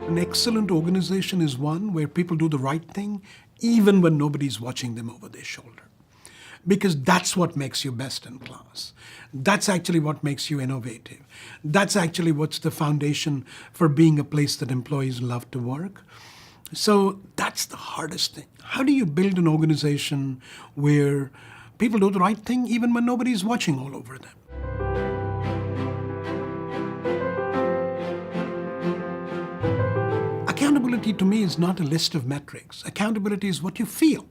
An excellent organization is one where people do the right thing even when nobody's watching them over their shoulder. Because that's what makes you best in class. That's actually what makes you innovative. That's actually what's the foundation for being a place that employees love to work. So that's the hardest thing. How do you build an organization where people do the right thing even when nobody's watching all over them? Accountability to me is not a list of metrics. Accountability is what you feel.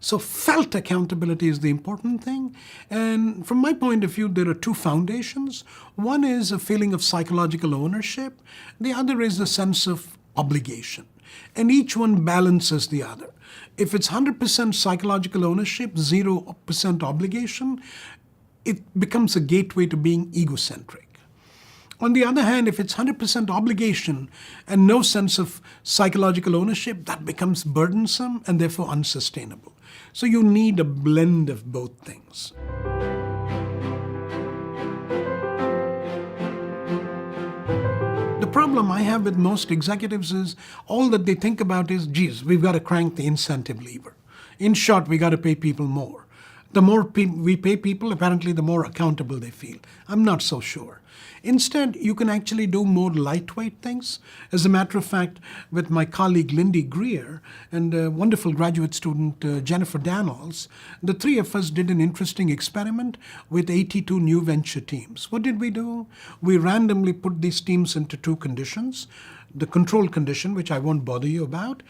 So felt accountability is the important thing. And from my point of view, there are two foundations. One is a feeling of psychological ownership. The other is a sense of obligation. And each one balances the other. If it's 100% psychological ownership, 0% obligation, it becomes a gateway to being egocentric. On the other hand, if it's 100% obligation and no sense of psychological ownership, that becomes burdensome and therefore unsustainable. So you need a blend of both things. The problem I have with most executives is all that they think about is, geez, we've got to crank the incentive lever. In short, we got to pay people more. The more we pay people, apparently the more accountable they feel. I'm not so sure. Instead, you can actually do more lightweight things. As a matter of fact, with my colleague Lindy Greer and a wonderful graduate student Jennifer Daniels, the three of us did an interesting experiment with 82 new venture teams. What did we do? We randomly put these teams into two conditions. The control condition, which I won't bother you about,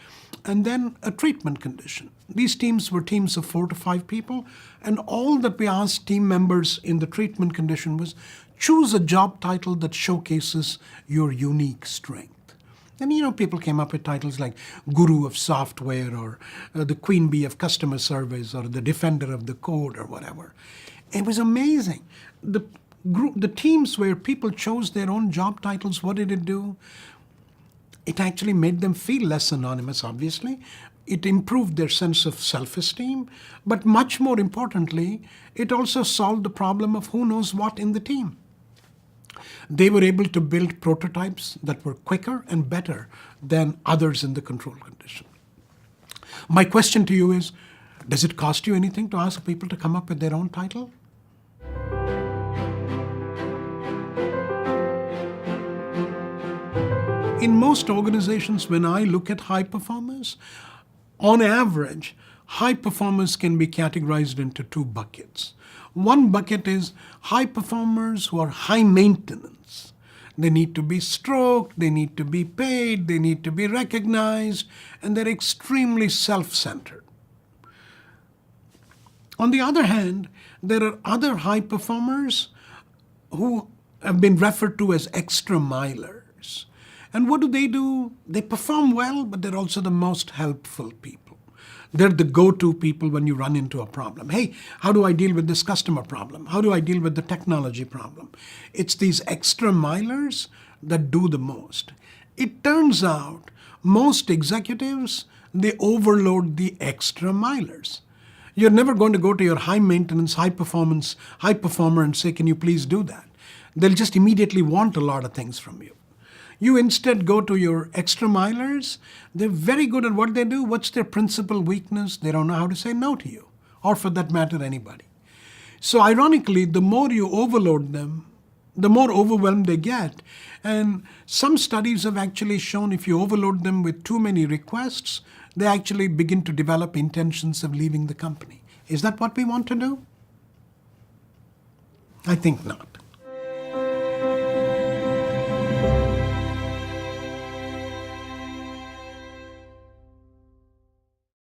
and then a treatment condition. These teams were teams of 4 to 5 people, and all that we asked team members in the treatment condition was choose a job title that showcases your unique strength. And people came up with titles like Guru of Software or the Queen Bee of Customer Service or the Defender of the Code or whatever. It was amazing. The teams where people chose their own job titles, what did it do? It actually made them feel less anonymous, obviously. It improved their sense of self-esteem. But much more importantly, it also solved the problem of who knows what in the team. They were able to build prototypes that were quicker and better than others in the control condition. My question to you is, does it cost you anything to ask people to come up with their own title? In most organizations, when I look at high performers, on average, high performers can be categorized into two buckets. One bucket is high performers who are high maintenance. They need to be stroked, they need to be paid, they need to be recognized, and they're extremely self-centered. On the other hand, there are other high performers who have been referred to as extra milers. And what do? They perform well, but they're also the most helpful people. They're the go-to people when you run into a problem. Hey, how do I deal with this customer problem? How do I deal with the technology problem? It's these extra milers that do the most. It turns out most executives, they overload the extra milers. You're never going to go to your high maintenance, high performer and say, can you please do that? They'll just immediately want a lot of things from you. You instead go to your extra milers. They're very good at what they do. What's their principal weakness? They don't know how to say no to you, or for that matter, anybody. So ironically, the more you overload them, the more overwhelmed they get. And some studies have actually shown if you overload them with too many requests, they actually begin to develop intentions of leaving the company. Is that what we want to do? I think not.